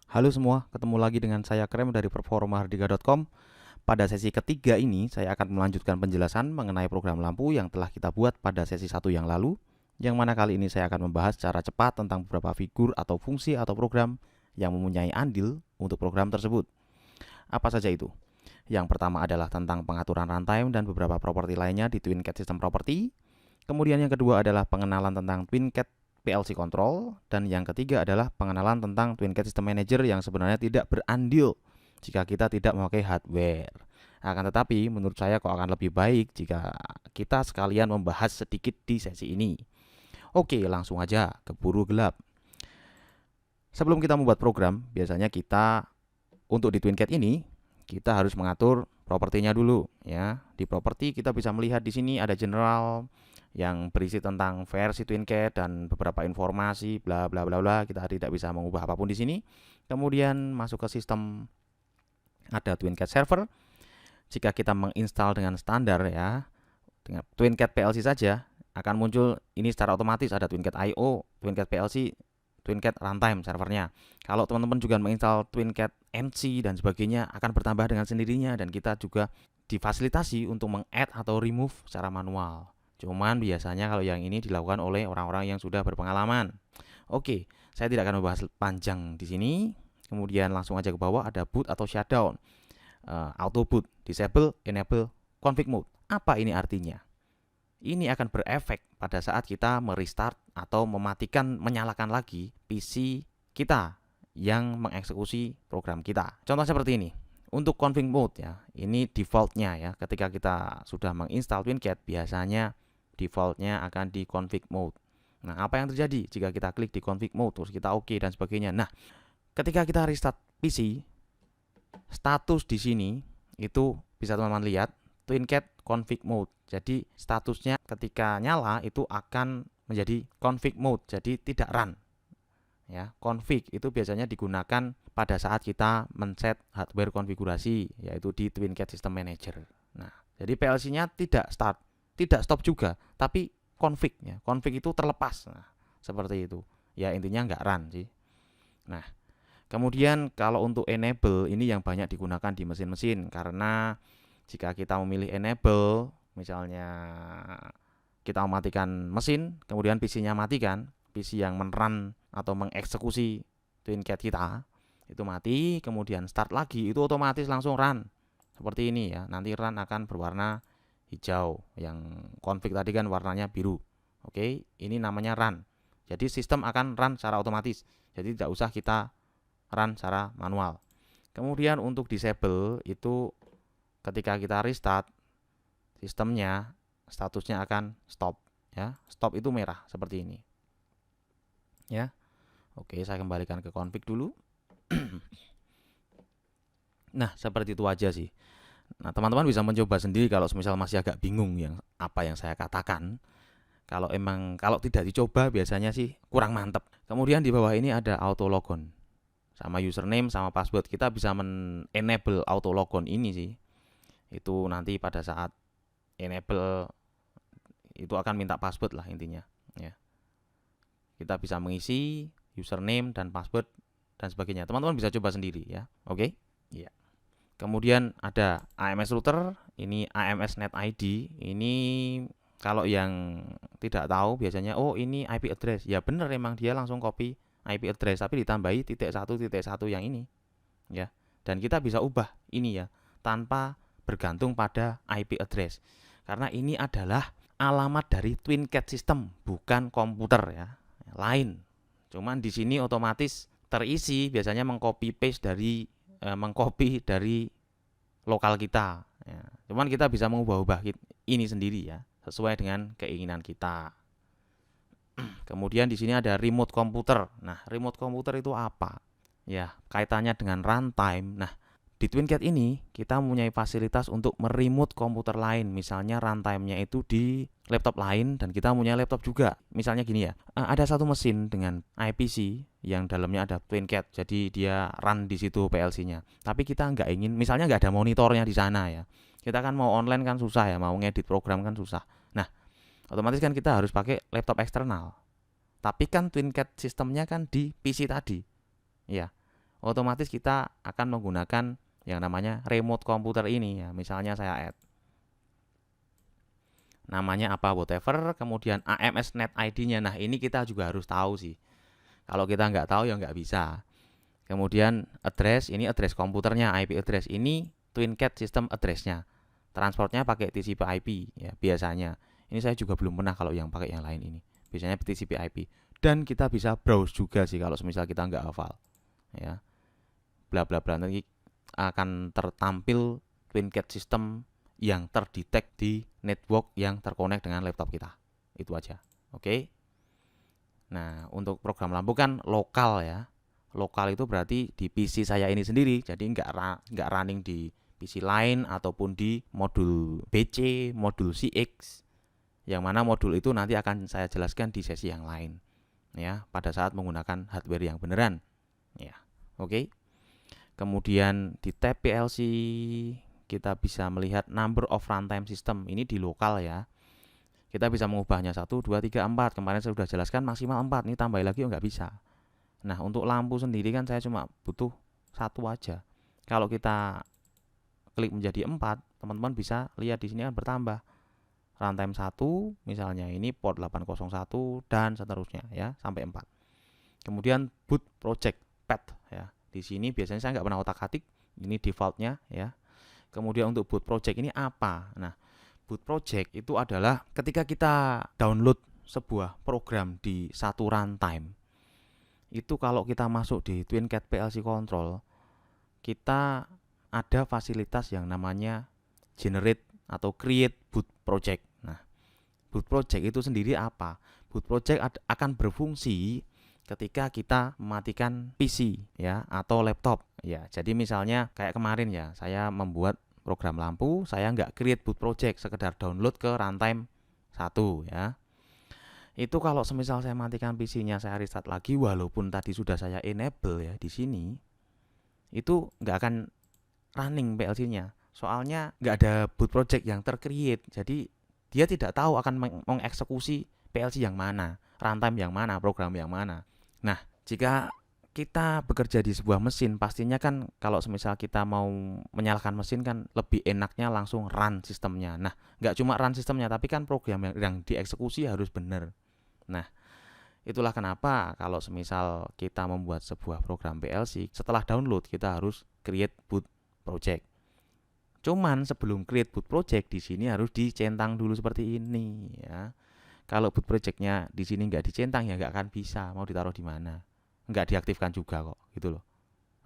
Halo semua, ketemu lagi dengan saya Krem dari performahardika.com. Pada sesi ketiga ini, saya akan melanjutkan penjelasan mengenai program lampu yang telah kita buat pada sesi 1 yang lalu, yang mana kali ini saya akan membahas secara cepat tentang beberapa figur atau fungsi atau program yang mempunyai andil untuk program tersebut. Apa saja itu? Yang pertama adalah tentang pengaturan runtime dan beberapa properti lainnya di TwinCAT System Property. Kemudian yang kedua adalah pengenalan tentang TwinCAT PLC Control, dan yang ketiga adalah pengenalan tentang TwinCAT System Manager yang sebenarnya tidak berandil jika kita tidak memakai hardware. Akan tetapi menurut saya kok akan lebih baik jika kita sekalian membahas sedikit di sesi ini. Oke, langsung aja keburu gelap. Sebelum kita membuat program, biasanya kita untuk di TwinCAT ini kita harus mengatur propertinya dulu ya. Di properti kita bisa melihat di sini ada general yang berisi tentang versi TwinCAT dan beberapa informasi bla bla bla bla. Kita tidak bisa mengubah apapun di sini. Kemudian masuk ke sistem, ada TwinCAT server. Jika kita menginstal dengan standar ya, dengan TwinCAT PLC saja akan muncul ini secara otomatis, ada TwinCAT IO, TwinCAT PLC, TwinCAT runtime servernya. Kalau teman-teman juga menginstal TwinCAT MC dan sebagainya akan bertambah dengan sendirinya, dan kita juga difasilitasi untuk meng-add atau remove secara manual. Cuman biasanya kalau yang ini dilakukan oleh orang-orang yang sudah berpengalaman. Oke, saya tidak akan membahas panjang di sini. Kemudian langsung aja ke bawah, ada boot atau shutdown, auto boot, disable, enable, config mode. Apa ini artinya? Ini akan berefek pada saat kita merestart atau mematikan, menyalakan lagi PC kita yang mengeksekusi program kita. Contoh seperti ini. Untuk config mode ya, ini defaultnya ya. Ketika kita sudah menginstal TwinCAT, biasanya defaultnya akan di config mode. Nah, apa yang terjadi jika kita klik di config mode terus kita oke dan sebagainya? Nah, ketika kita restart PC, status di sini itu bisa teman-teman lihat TwinCAT config mode. Jadi statusnya ketika nyala itu akan menjadi config mode, jadi tidak run. Ya, config itu biasanya digunakan pada saat kita men-set hardware konfigurasi, yaitu di TwinCAT System Manager. Nah, jadi PLC-nya tidak start, tidak stop juga, tapi config ya. Config itu terlepas. Nah, seperti itu. Ya, intinya nggak run sih. Nah, kemudian kalau untuk enable ini yang banyak digunakan di mesin-mesin, karena jika kita memilih enable, misalnya kita mematikan mesin, kemudian PC-nya matikan, PC yang men-run atau mengeksekusi TwinCAT kita itu mati, kemudian start lagi, itu otomatis langsung run. Seperti ini ya, nanti run akan berwarna hijau, yang config tadi kan warnanya biru. Oke, ini namanya run. Jadi sistem akan run secara otomatis, jadi tidak usah kita run secara manual. Kemudian untuk disable itu ketika kita restart sistemnya, statusnya akan stop ya. Stop itu merah seperti ini. Ya. Oke, saya kembalikan ke config dulu. Nah, seperti itu aja sih. Nah, teman-teman bisa mencoba sendiri kalau misal masih agak bingung yang apa yang saya katakan. Kalau tidak dicoba biasanya sih kurang mantep. Kemudian di bawah ini ada auto logon sama username sama password. Kita bisa enable auto logon ini sih. Itu nanti pada saat enable itu akan minta password lah intinya ya. Kita bisa mengisi username dan password dan sebagainya. Teman-teman bisa coba sendiri ya. Oke? Ya. Kemudian ada AMS router, ini AMS Net ID. Ini kalau yang tidak tahu biasanya ini IP address. Ya benar, emang dia langsung copy IP address tapi ditambahi .1.1 yang ini ya. Dan kita bisa ubah ini ya tanpa bergantung pada IP address. Karena ini adalah alamat dari TwinCAT system, bukan komputer ya. Lain. Cuman di sini otomatis terisi biasanya mengcopy dari lokal kita ya. Cuman kita bisa mengubah-ubah ini sendiri ya, sesuai dengan keinginan kita. Kemudian di sini ada remote komputer. Nah, remote komputer itu apa? Ya, kaitannya dengan runtime. Nah, di TwinCAT ini kita mempunyai fasilitas untuk meremote komputer lain. Misalnya runtime-nya itu di laptop lain dan kita punya laptop juga. Misalnya gini ya, ada satu mesin dengan IPC yang dalamnya ada TwinCAT, jadi dia run di situ PLC-nya. Tapi kita nggak ingin, misalnya nggak ada monitornya di sana ya. Kita kan mau online kan susah ya, mau ngedit program kan susah. Nah, otomatis kan kita harus pakai laptop eksternal. Tapi kan TwinCAT sistemnya kan di PC tadi. Ya, otomatis kita akan menggunakan yang namanya remote komputer ini ya. Misalnya saya add namanya apa whatever, kemudian AMS net ID-nya. Nah, ini kita juga harus tahu sih. Kalau kita nggak tahu ya nggak bisa. Kemudian address, ini address komputernya, IP address. Ini TwinCat system address-nya. Transportnya pakai TCP IP ya biasanya. Ini saya juga belum pernah kalau yang pakai yang lain ini. Biasanya TCP IP. Dan kita bisa browse juga sih kalau misal kita nggak hafal. Ya. Bla bla bla, nanti akan tertampil TwinCat system yang terdetek di network yang terkonek dengan laptop kita. Itu aja. Oke. Nah, untuk program lampu kan lokal ya. Lokal itu berarti di PC saya ini sendiri. Jadi nggak running di PC lain ataupun di modul BC, modul CX. Yang mana modul itu nanti akan saya jelaskan di sesi yang lain. Ya, pada saat menggunakan hardware yang beneran. Ya. Oke. Kemudian di tab PLC kita bisa melihat number of runtime system. Ini di lokal ya. Kita bisa mengubahnya 1, 2, 3, 4. Kemarin saya sudah jelaskan maksimal 4. Ini tambah lagi nggak bisa. Nah, untuk lampu sendiri kan saya cuma butuh 1 aja. Kalau kita klik menjadi 4, teman-teman bisa lihat di sini kan bertambah. Runtime 1 misalnya ini port 801 dan seterusnya ya sampai 4. Kemudian boot project path ya. Di sini biasanya saya nggak pernah otak-atik. Ini defaultnya ya. Kemudian untuk boot project ini apa? Nah, boot project itu adalah ketika kita download sebuah program di satu runtime. Itu kalau kita masuk di TwinCat PLC Control, kita ada fasilitas yang namanya generate atau create boot project. Nah, boot project itu sendiri apa? Boot project akan berfungsi ketika kita mematikan PC ya atau laptop ya. Jadi misalnya kayak kemarin ya, saya membuat program lampu, saya nggak create boot project, sekedar download ke runtime 1 ya. Itu kalau semisal saya matikan PC-nya, saya restart lagi, walaupun tadi sudah saya enable ya di sini, itu nggak akan running PLC-nya. Soalnya nggak ada boot project yang tercreate, jadi dia tidak tahu akan mengeksekusi PLC yang mana, runtime yang mana, program yang mana. Nah, jika kita bekerja di sebuah mesin, pastinya kan kalau semisal kita mau menyalakan mesin kan lebih enaknya langsung run sistemnya. Nah, nggak cuma run sistemnya, tapi kan program yang dieksekusi harus benar. Nah, itulah kenapa kalau semisal kita membuat sebuah program PLC, setelah download kita harus create boot project. Cuman sebelum create boot project di sini harus dicentang dulu seperti ini ya. Kalau boot projectnya di sini nggak dicentang ya nggak akan bisa, mau ditaruh di mana, nggak diaktifkan juga kok, gitu loh.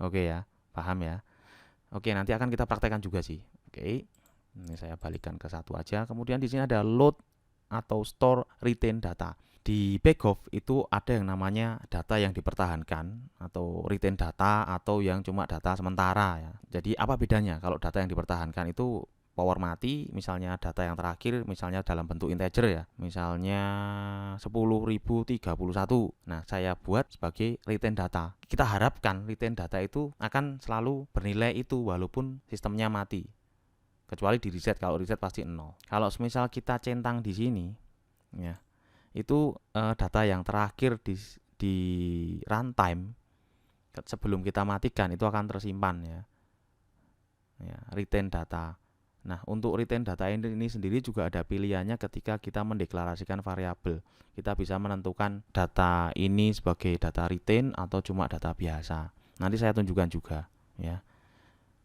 Oke ya, paham ya. Oke, nanti akan kita praktekkan juga sih. Oke, ini saya balikkan ke satu aja. Kemudian di sini ada load atau store retain data. Di backoff itu ada yang namanya data yang dipertahankan atau retain data atau yang cuma data sementara ya. Jadi apa bedanya? Kalau data yang dipertahankan itu power mati, misalnya data yang terakhir misalnya dalam bentuk integer ya, misalnya 10.031. Nah, saya buat sebagai retain data. Kita harapkan retain data itu akan selalu bernilai itu walaupun sistemnya mati. Kecuali di reset, kalau reset pasti 0. Kalau misal kita centang di sini ya, itu data yang terakhir di runtime sebelum kita matikan itu akan tersimpan ya. Ya, retain data. Nah, untuk retain data ini sendiri juga ada pilihannya ketika kita mendeklarasikan variabel. Kita bisa menentukan data ini sebagai data retain atau cuma data biasa. Nanti saya tunjukkan juga ya.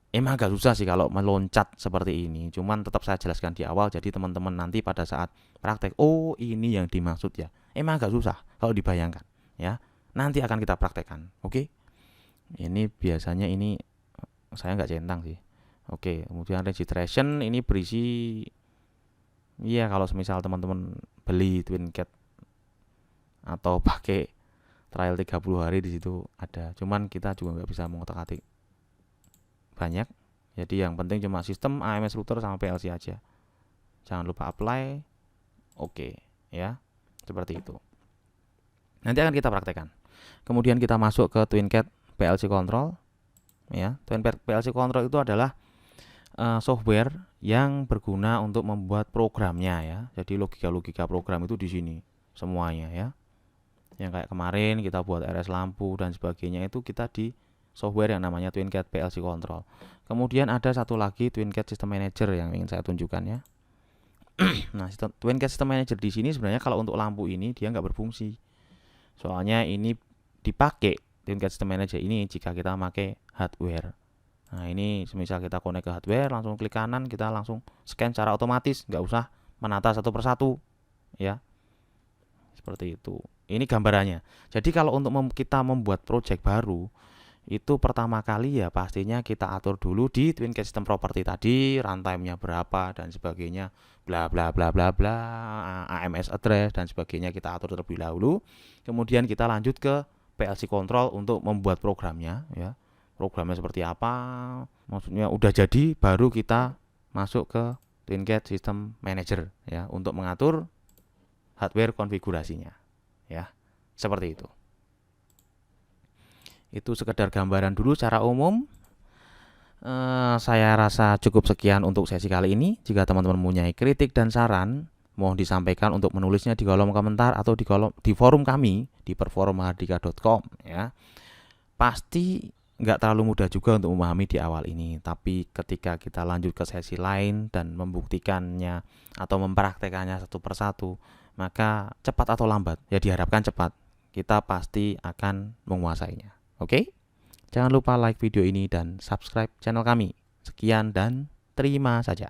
Emang agak susah sih kalau meloncat seperti ini. Cuman tetap saya jelaskan di awal, jadi teman-teman nanti pada saat praktek, oh ini yang dimaksud ya. Emang agak susah kalau dibayangkan ya. Nanti akan kita praktekkan. Oke. Ini biasanya ini saya nggak centang sih. Oke, kemudian registration ini berisi, iya kalau semisal teman-teman beli TwinCat atau pakai trial 30 hari di situ ada. Cuman kita juga nggak bisa mengotak-atik banyak. Jadi yang penting cuma sistem, AMS router sama PLC aja. Jangan lupa apply. Oke, ya. Seperti itu. Nanti akan kita praktekkan. Kemudian kita masuk ke TwinCat PLC Control. Ya, TwinCat PLC Control itu adalah software yang berguna untuk membuat programnya ya. Jadi logika-logika program itu di sini semuanya ya. Yang kayak kemarin kita buat RS lampu dan sebagainya itu kita di software yang namanya TwinCAT PLC Control. Kemudian ada satu lagi TwinCAT System Manager yang ingin saya tunjukkan ya. Nah, TwinCAT System Manager di sini sebenarnya kalau untuk lampu ini dia nggak berfungsi. Soalnya ini dipakai TwinCAT System Manager ini jika kita pakai hardware. Nah, ini semisal kita connect ke hardware, langsung klik kanan, kita langsung scan secara otomatis, nggak usah menata satu persatu, ya. Seperti itu. Ini gambarannya. Jadi kalau untuk kita membuat project baru, itu pertama kali ya pastinya kita atur dulu di TwinCAT System Property tadi, runtime-nya berapa dan sebagainya, bla bla bla bla bla, AMS address dan sebagainya kita atur terlebih dahulu. Kemudian kita lanjut ke PLC Control untuk membuat programnya, ya. Programnya seperti apa, maksudnya udah jadi, baru kita masuk ke TwinCAT System Manager ya untuk mengatur hardware konfigurasinya ya, seperti itu. Itu sekedar gambaran dulu secara umum. Saya rasa cukup sekian untuk sesi kali ini. Jika teman-teman mempunyai kritik dan saran, mohon disampaikan untuk menulisnya di kolom komentar atau di forum kami di performahardika.com ya. Pasti nggak terlalu mudah juga untuk memahami di awal ini, tapi ketika kita lanjut ke sesi lain dan membuktikannya atau mempraktekannya satu persatu, maka cepat atau lambat, ya diharapkan cepat, kita pasti akan menguasainya. Oke? Jangan lupa like video ini dan subscribe channel kami. Sekian dan terima saja.